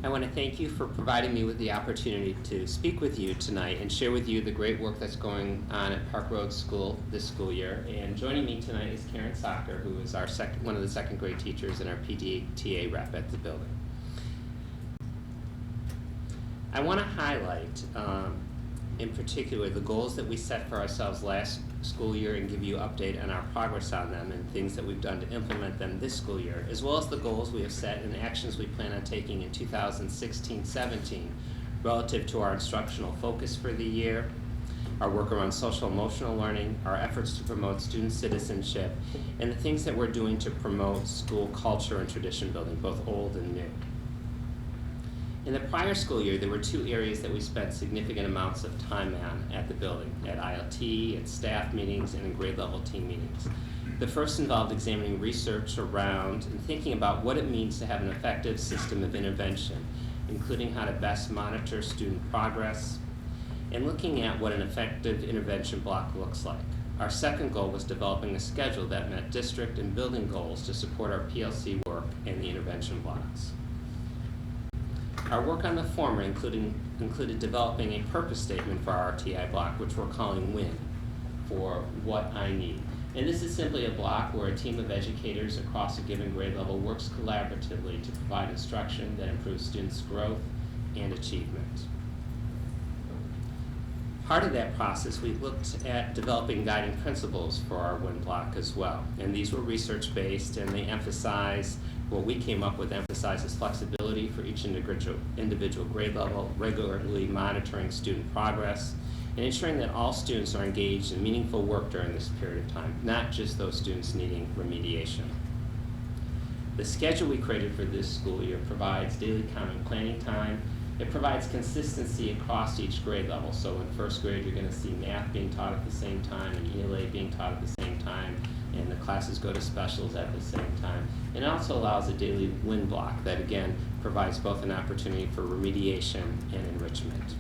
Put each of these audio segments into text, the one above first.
I want to thank you for providing me with the opportunity to speak with you tonight and share with you the great work that's going on at Park Road School this school year. And joining me tonight is Karen Socker, who is our one of the second grade teachers and our PTA rep at the building. I want to highlight in particular the goals that we set for ourselves last school year and give you an update on our progress on them and things that we've done to implement them this school year, as well as the goals we have set and actions we plan on taking in 2016-17 relative to our instructional focus for the year, our work around social emotional learning, our efforts to promote student citizenship, and the things that we're doing to promote school culture and tradition building, both old and new. In the prior school year, there were two areas that we spent significant amounts of time on at the building, at ILT, at staff meetings, and in grade level team meetings. The first involved examining research around and thinking about what it means to have an effective system of intervention, including how to best monitor student progress, and looking at what an effective intervention block looks like. Our second goal was developing a schedule that met district and building goals to support our PLC work and the intervention blocks. Our work on the former included developing a purpose statement for our RTI block, which we're calling WIN, for What I Need. And this is simply a block where a team of educators across a given grade level works collaboratively to provide instruction that improves students' growth and achievement. Part of that process, we looked at developing guiding principles for our WIN block as well. And these were research-based, and they emphasize what we came up with emphasizes flexibility for each individual grade level, regularly monitoring student progress, and ensuring that all students are engaged in meaningful work during this period of time, not just those students needing remediation. The schedule we created for this school year provides daily common planning time. It provides consistency across each grade level. So in first grade, you're going to see math being taught at the same time and ELA being taught at the same time, and the classes go to specials at the same time. It also allows a daily WIN block that, again, provides both an opportunity for remediation and enrichment.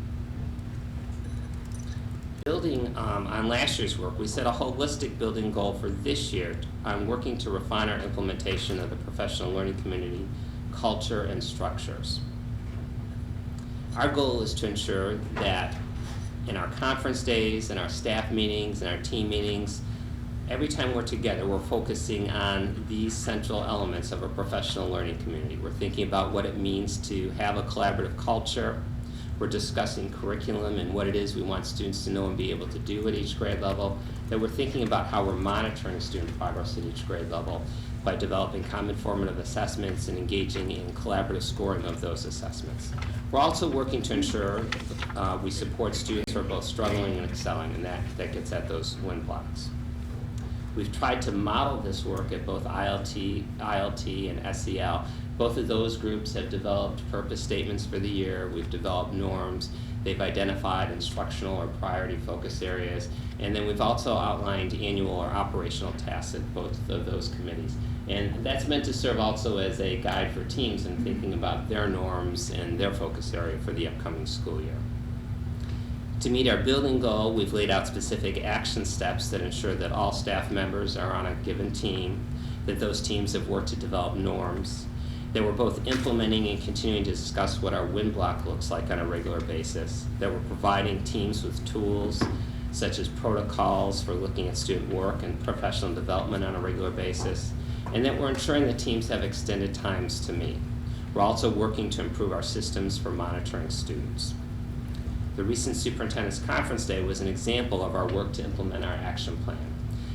Building on last year's work, we set a holistic building goal for this year on working to refine our implementation of the professional learning community, culture, and structures. Our goal is to ensure that in our conference days, in our staff meetings, in our team meetings, every time we're together, we're focusing on these central elements of a professional learning community. We're thinking about what it means to have a collaborative culture. We're discussing curriculum and what it is we want students to know and be able to do at each grade level. That we're thinking about how we're monitoring student progress at each grade level by developing common formative assessments and engaging in collaborative scoring of those assessments. We're also working to ensure we support students who are both struggling and excelling, and that gets at those WIN blocks. We've tried to model this work at both ILT and SEL. Both of those groups have developed purpose statements for the year. We've developed norms. They've identified instructional or priority focus areas. And then we've also outlined annual or operational tasks at both of those committees. And that's meant to serve also as a guide for teams in thinking about their norms and their focus area for the upcoming school year. To meet our building goal, we've laid out specific action steps that ensure that all staff members are on a given team, that those teams have worked to develop norms, that we're both implementing and continuing to discuss what our WIN block looks like on a regular basis, that we're providing teams with tools such as protocols for looking at student work and professional development on a regular basis, and that we're ensuring that teams have extended times to meet. We're also working to improve our systems for monitoring students. The recent Superintendent's Conference Day was an example of our work to implement our action plan.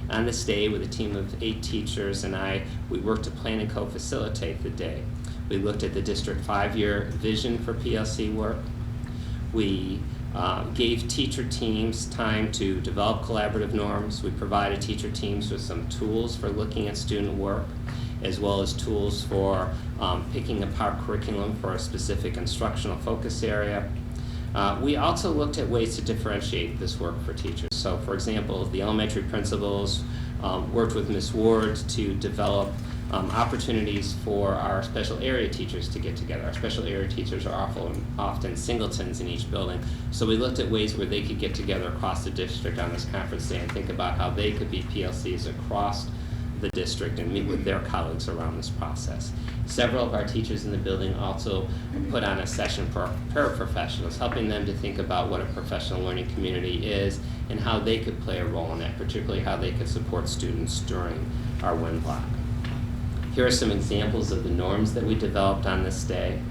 On this day, with a team of 8 teachers and we worked to plan and co-facilitate the day. We looked at the district 5-year vision for PLC work. We gave teacher teams time to develop collaborative norms. We provided teacher teams with some tools for looking at student work, as well as tools for picking apart curriculum for a specific instructional focus area. We also looked at ways to differentiate this work for teachers. So, for example, the elementary principals worked with Ms. Ward to develop opportunities for our special area teachers to get together. Our special area teachers are often singletons in each building, so we looked at ways where they could get together across the district on this conference day and think about how they could be PLCs across the district and meet with their colleagues around this process. Several of our teachers in the building also put on a session for paraprofessionals, helping them to think about what a professional learning community is and how they could play a role in that, particularly how they could support students during our WIN block. Here are some examples of the norms that we developed on this day.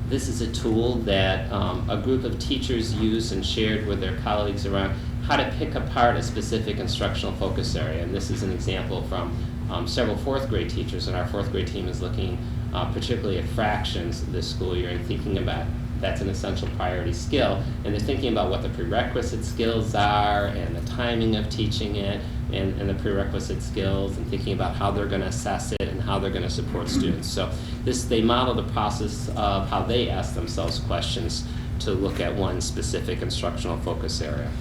This is a tool that a group of teachers used and shared with their colleagues around how to pick apart a specific instructional focus area. And this is an example from several fourth grade teachers, and our fourth grade team is looking particularly at fractions this school year and thinking about that's an essential priority skill. And they're thinking about what the prerequisite skills are and the timing of teaching it and the prerequisite skills, and thinking about how they're going to assess it and how they're going to support students. So they model the process of how they ask themselves questions to look at one specific instructional focus area.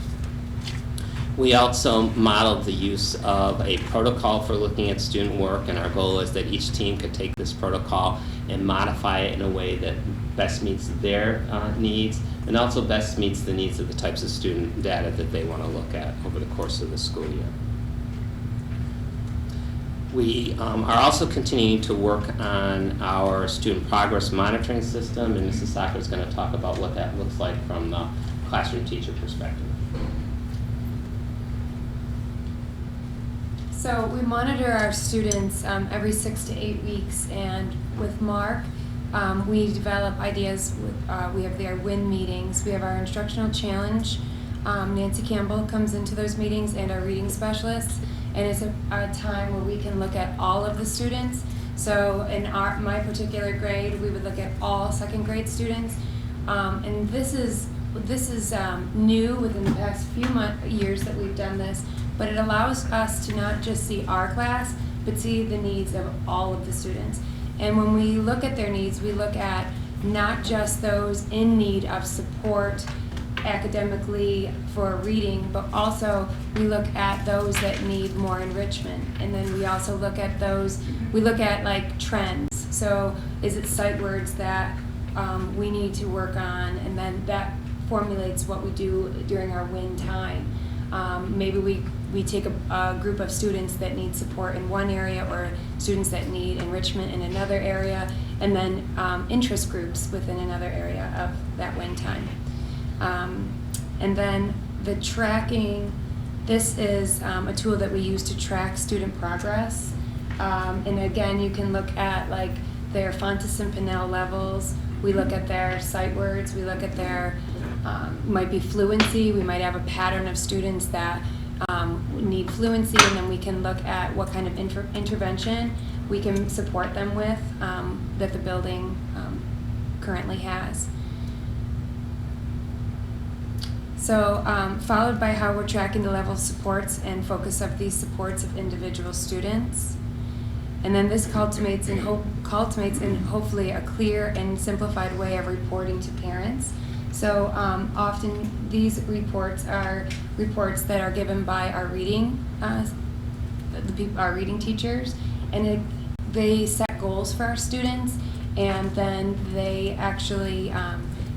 We also modeled the use of a protocol for looking at student work, and our goal is that each team could take this protocol and modify it in a way that best meets their needs and also best meets the needs of the types of student data that they want to look at over the course of the school year. We are also continuing to work on our student progress monitoring system, and Mrs. Saka is going to talk about what that looks like from the classroom teacher perspective. So we monitor our students every 6 to 8 weeks, and with Mark, we develop ideas. We have their WIN meetings. We have our instructional challenge. Nancy Campbell comes into those meetings, and our reading specialists. And it's a time where we can look at all of the students. So in my particular grade, we would look at all second grade students. And this is new within the past few years that we've done this, but it allows us to not just see our class, but see the needs of all of the students. And when we look at their needs, we look at not just those in need of support academically for reading, but also we look at those that need more enrichment. And then we also look at like trends. So is it sight words that we need to work on, and then that formulates what we do during our WIN time. Maybe we take a group of students that need support in one area, or students that need enrichment in another area, and then interest groups within another area of that WIN time. And then the tracking, this is a tool that we use to track student progress. And again, you can look at like their Fontes and Pinnell levels. We look at their sight words. We look at their, might be fluency. We might have a pattern of students that need fluency, and then we can look at what kind of intervention we can support them with that the building currently has. So followed by how we're tracking the level of supports and focus of these supports of individual students. And then this cultivates in hopefully a clear and simplified way of reporting to parents. So often these reports are reports that are given by our reading, our reading teachers, and they set goals for our students, and then they actually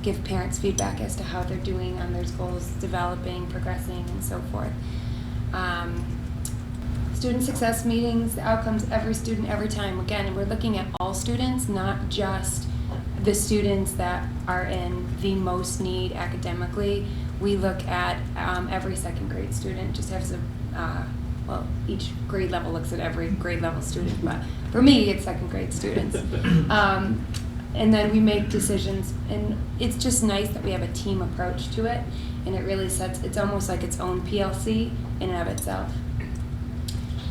give parents feedback as to how they're doing on those goals, developing, progressing, and so forth. Student success meetings, the outcomes, every student, every time. Again, we're looking at all students, not just the students that are in the most need academically. We look at every second grade student, just as well, each grade level looks at every grade level student, but for me, it's second grade students. And then we make decisions, and it's just nice that we have a team approach to it, and it really it's almost like its own PLC in and of itself.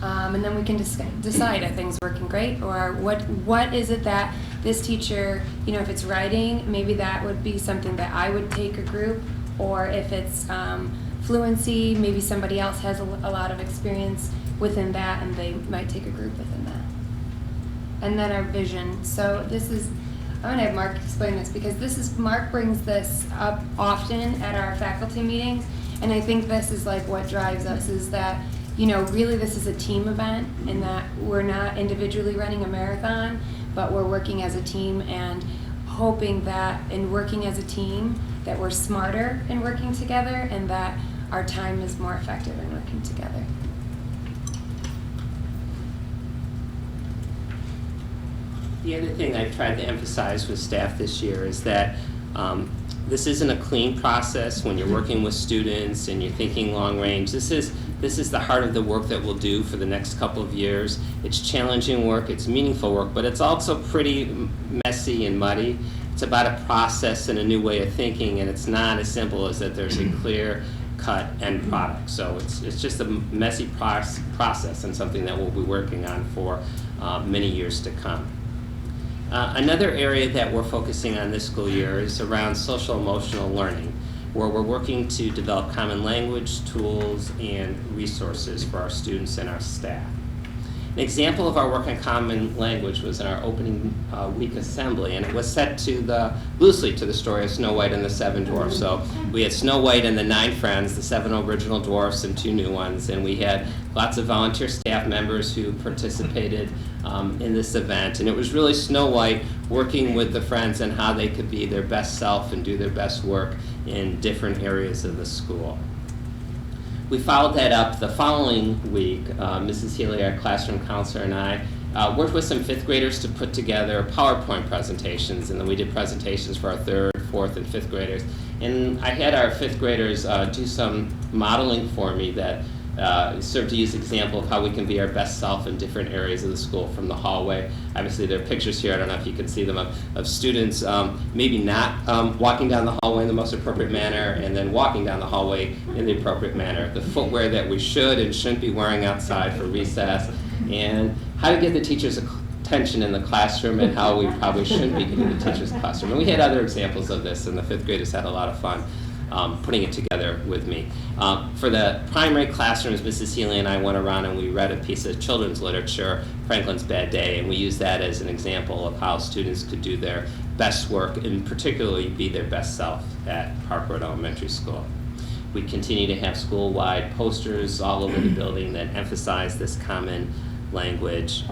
And then we can decide, are things working great, or what is it that this teacher, if it's writing, maybe that would be something that I would take a group, or if it's fluency, maybe somebody else has a lot of experience within that, and they might take a group within that. And then our vision. So this is, I'm going to have Mark explain this, because Mark brings this up often at our faculty meetings, and I think this is like what drives us, is that really this is a team event, and that we're not individually running a marathon, but we're working as a team, and hoping that in working as a team that we're smarter in working together, and that our time is more effective in working together. The other thing I've tried to emphasize with staff this year is that this isn't a clean process when you're working with students and you're thinking long range. This is the heart of the work that we'll do for the next couple of years. It's challenging work, it's meaningful work, but it's also pretty messy and muddy. It's about a process and a new way of thinking, and it's not as simple as that there's a clear-cut end product. So it's just a messy process and something that we'll be working on for many years to come. Another area that we're focusing on this school year is around social emotional learning, where we're working to develop common language, tools, and resources for our students and our staff. An example of our work on common language was in our opening week assembly, and it was set loosely to the story of Snow White and the Seven Dwarfs. So we had Snow White and the 9 friends, the 7 original dwarfs and 2 new ones, and we had lots of volunteer staff members who participated in this event. And it was really Snow White working with the friends on how they could be their best self and do their best work in different areas of the school. We followed that up the following week. Mrs. Healy, our classroom counselor, and I worked with some 5th graders to put together PowerPoint presentations, and then we did presentations for our 3rd, 4th, and 5th graders. And I had our 5th graders do some modeling for me that served to use example of how we can be our best self in different areas of the school from the hallway. Obviously there are pictures here, I don't know if you can see them, of students maybe not walking down the hallway in the most appropriate manner and then walking down the hallway in the appropriate manner. The footwear that we should and shouldn't be wearing outside for recess, and how to get the teachers' attention in the classroom and how we probably shouldn't be getting the teachers' classroom. And we had other examples of this, and the 5th graders had a lot of fun putting it together with me. For the primary classrooms, Mrs. Healy and I went around and we read a piece of children's literature, Franklin's Bad Day, and we used that as an example of how students could do their best work and particularly be their best self at Park Road Elementary School. We continue to have school-wide posters all over the building that emphasize this common language,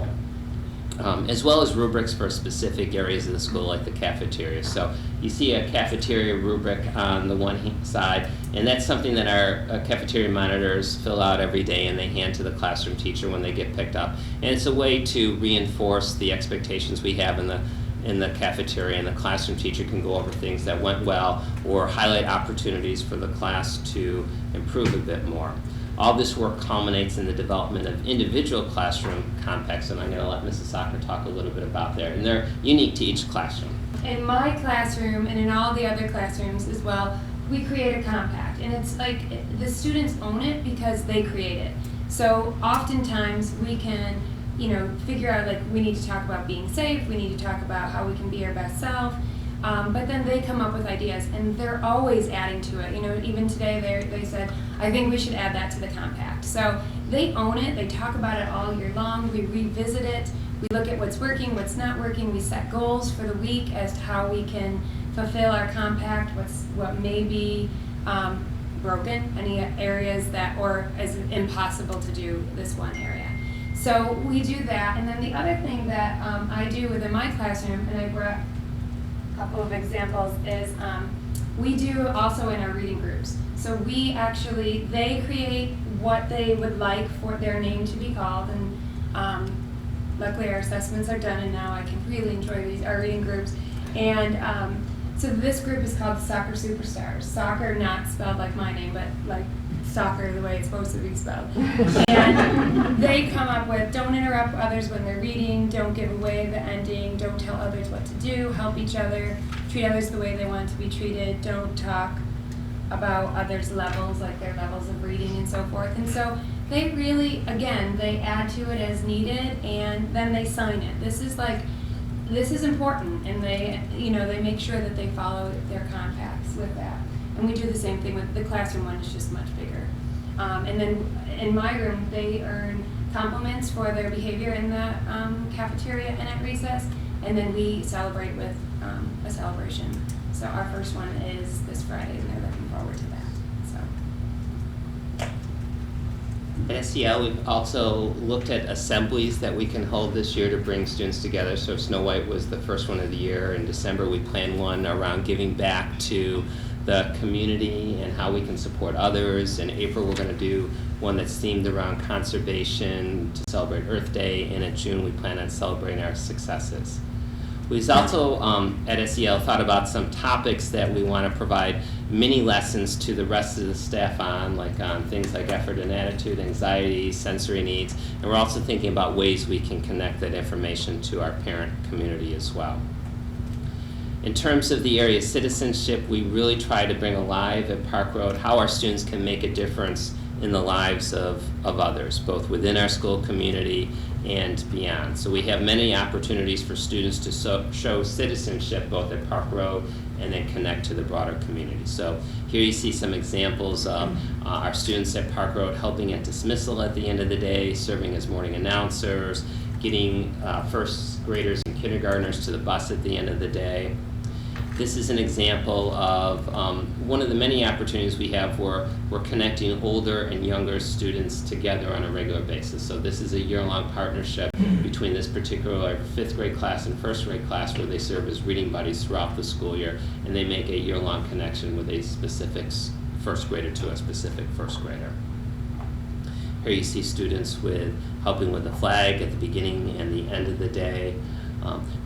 as well as rubrics for specific areas of the school like the cafeteria. So you see a cafeteria rubric on the one side, and that's something that our cafeteria monitors fill out every day and they hand to the classroom teacher when they get picked up. And it's a way to reinforce the expectations we have in the cafeteria, and the classroom teacher can go over things that went well or highlight opportunities for the class to improve a bit more. All this work culminates in the development of individual classroom compacts, and I'm going to let Mrs. Soccer talk a little bit about that. And they're unique to each classroom. In my classroom and in all the other classrooms as well, we create a compact, and it's like the students own it because they create it. So oftentimes we can, figure out like we need to talk about being safe, we need to talk about how we can be our best self. But then they come up with ideas, and they're always adding to it. Even today they said, I think we should add that to the compact. So they own it, they talk about it all year long, we revisit it, we look at what's working, what's not working, we set goals for the week as to how we can fulfill our compact, what may be broken, any areas that, or is impossible to do this one area. So we do that, and then the other thing that I do within my classroom, and I brought couple of examples is we do also in our reading groups. So they create what they would like for their name to be called, and luckily our assessments are done and now I can really enjoy our reading groups. And so this group is called Soccer Superstars. Soccer not spelled like my name, but like soccer the way it's supposed to be spelled. And they come up with, don't interrupt others when they're reading, don't give away the ending, don't tell others what to do, help each other, treat others the way they want to be treated, don't talk about others' levels, like their levels of reading and so forth. And so they really, again, they add to it as needed, and then they sign it. This is important, and they make sure that they follow their compacts with that. And we do the same thing with the classroom one, it's just much bigger. And then in my room, they earn compliments for their behavior in the cafeteria and at recess, and then we celebrate with a celebration. So our first one is this Friday, and they're looking forward to that. So. At SEL, we've also looked at assemblies that we can hold this year to bring students together. So Snow White was the first one of the year. In December, we planned one around giving back to the community and how we can support others. In April, we're going to do one that's themed around conservation to celebrate Earth Day, and in June, we plan on celebrating our successes. We've also, at SEL, thought about some topics that we want to provide mini lessons to the rest of the staff on, like on things like effort and attitude, anxiety, sensory needs, and we're also thinking about ways we can connect that information to our parent community as well. In terms of the area citizenship, we really try to bring alive at Park Road how our students can make a difference in the lives of others, both within our school community and beyond. So we have many opportunities for students to show citizenship both at Park Road and then connect to the broader community. So here you see some examples of our students at Park Road helping at dismissal at the end of the day, serving as morning announcers, getting first graders and kindergartners to the bus at the end of the day. This is an example of one of the many opportunities we have where we're connecting older and younger students together on a regular basis. So this is a year-long partnership between this particular 5th grade class and 1st grade class where they serve as reading buddies throughout the school year, and they make a year-long connection with a specific 1st grader to a specific 1st grader. Here you see students with helping with the flag at the beginning and the end of the day.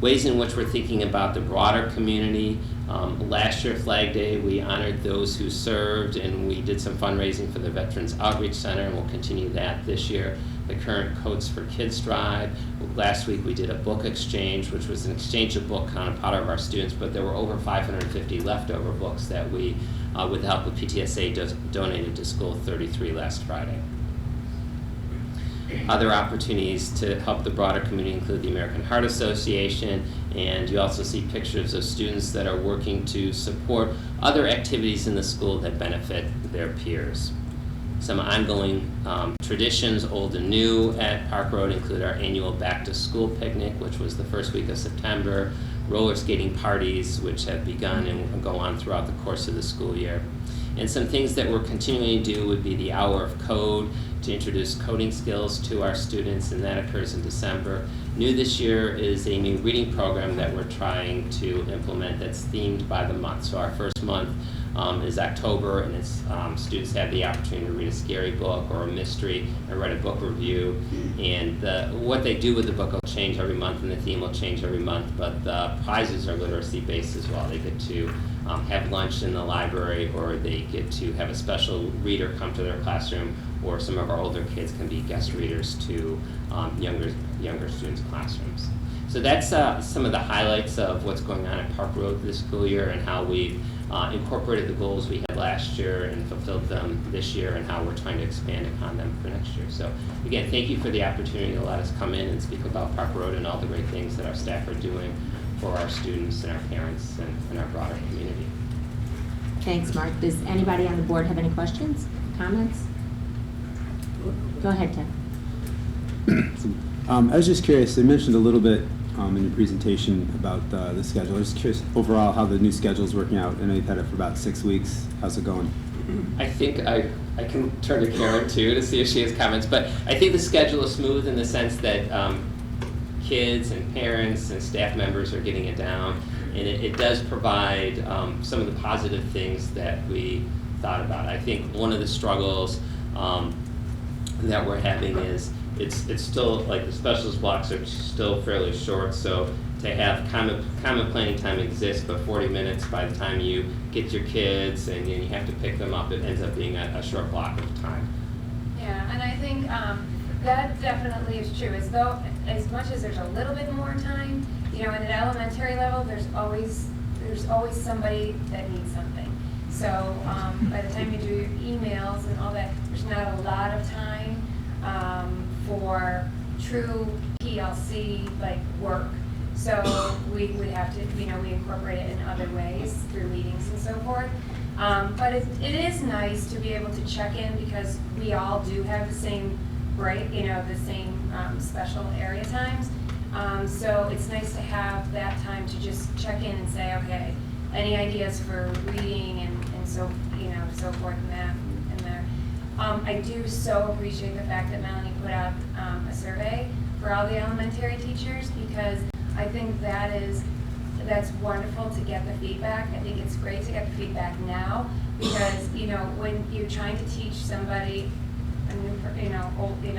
Ways in which we're thinking about the broader community. Last year, Flag Day, we honored those who served, and we did some fundraising for the Veterans Outreach Center, and we'll continue that this year. The current Coats for Kids Drive. Last week, we did a book exchange, which was an exchange of book kind of part of our students, but there were over 550 leftover books that we, with the help of PTSA, donated to School 33 last Friday. Other opportunities to help the broader community include the American Heart Association, and you also see pictures of students that are working to support other activities in the school that benefit their peers. Some ongoing traditions, old and new, at Park Road include our annual Back to School picnic, which was the first week of September, roller skating parties, which have begun and will go on throughout the course of the school year. And some things that we're continuing to do would be the Hour of Code, to introduce coding skills to our students, and that occurs in December. New this year is a new reading program that we're trying to implement that's themed by the month. So our first month is October, and it's students have the opportunity to read a scary book or a mystery and write a book review. And what they do with the book will change every month, and the theme will change every month, but the prizes are literacy-based as well. They get to have lunch in the library, or they get to have a special reader come to their classroom, or some of our older kids can be guest readers to younger students' classrooms. So that's some of the highlights of what's going on at Park Road this school year, and how we've incorporated the goals we had last year and fulfilled them this year, and how we're trying to expand upon them for next year. So again, thank you for the opportunity to let us come in and speak about Park Road and all the great things that our staff are doing for our students and our parents and our broader community. Thanks, Mark. Does anybody on the board have any questions, comments? Go ahead, Tim. I was just curious, you mentioned a little bit in your presentation about the schedule. I was just curious overall how the new schedule is working out. I know you've had it for about 6 weeks. How's it going? I think I can turn to Karen too to see if she has comments, but I think the schedule is smooth in the sense that kids and parents and staff members are getting it down, and it does provide some of the positive things that we thought about. I think one of the struggles that we're having is it's still, like, the specialist blocks are still fairly short, so to have common planning time exists, but 40 minutes by the time you get your kids and you have to pick them up, it ends up being a short block of time. Yeah, and I think that definitely is true. As much as there's a little bit more time, at an elementary level, there's always somebody that needs something. So by the time you do your emails and all that, there's not a lot of time for true PLC work. So we would have to, we incorporate it in other ways through meetings and so forth. But it is nice to be able to check in, because we all do have the same break, the same special area times. So it's nice to have that time to just check in and say, okay, any ideas for reading and so, so forth and that in there. I do so appreciate the fact that Melanie put out a survey for all the elementary teachers, because I think that's wonderful to get the feedback. I think it's great to get the feedback now, because when you're trying to teach somebody a new,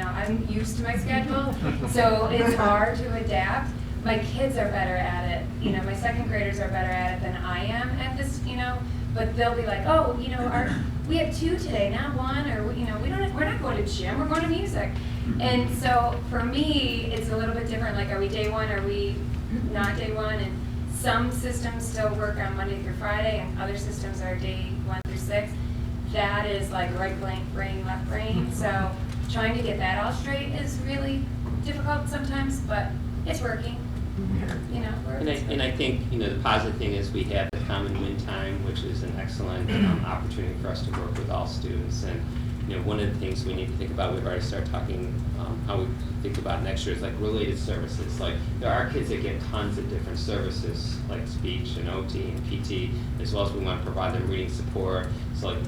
I'm used to my schedule, so it's hard to adapt. my kids are better at it. You know, my second graders are better at it than I am at this, you know, but they'll be like, oh, you know, we have 2 today, not 1, or, you know, we're not going to gym, we're going to music. And so for me, it's a little bit different, like, are we day 1, are we not day 1? And some systems still work on Monday through Friday, and other systems are day 1 through 6. That is like right brain, left brain. So trying to get that all straight is really difficult sometimes, but it's working. You know, And I think, you know, the positive thing is we have the common win time, which is an excellent opportunity for us to work with all students. And, you know, one of the things we need to think about, we've already started talking how we think about next year is like related services. Like there are kids that get tons of different services like speech and OT and PT, as well as we want to provide them reading support. So like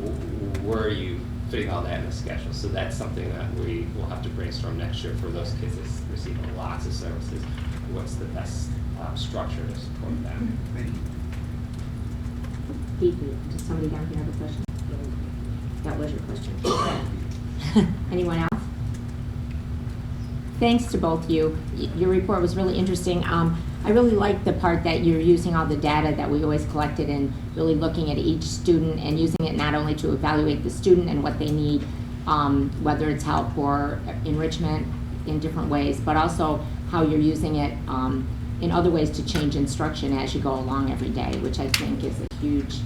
where are you fitting all that in the schedule? So that's something that we will have to brainstorm next year for those kids that receive lots of services. What's the best structure to support that? Pete, does somebody down here have a question? That was your question. Anyone else? Thanks to both of you. Your report was really interesting. I really like the part that you're using all the data that we always collected and really looking at each student and using it not only to evaluate the student and what they need, whether it's help or enrichment in different ways, but also how you're using it in other ways to change instruction as you go along every day, which I think is a huge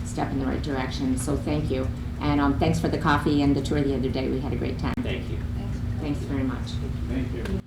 step in the right direction. So thank you. And thanks for the coffee and the tour the other day. We had a great time. Thank you. Thanks. Thanks very much. Thank you.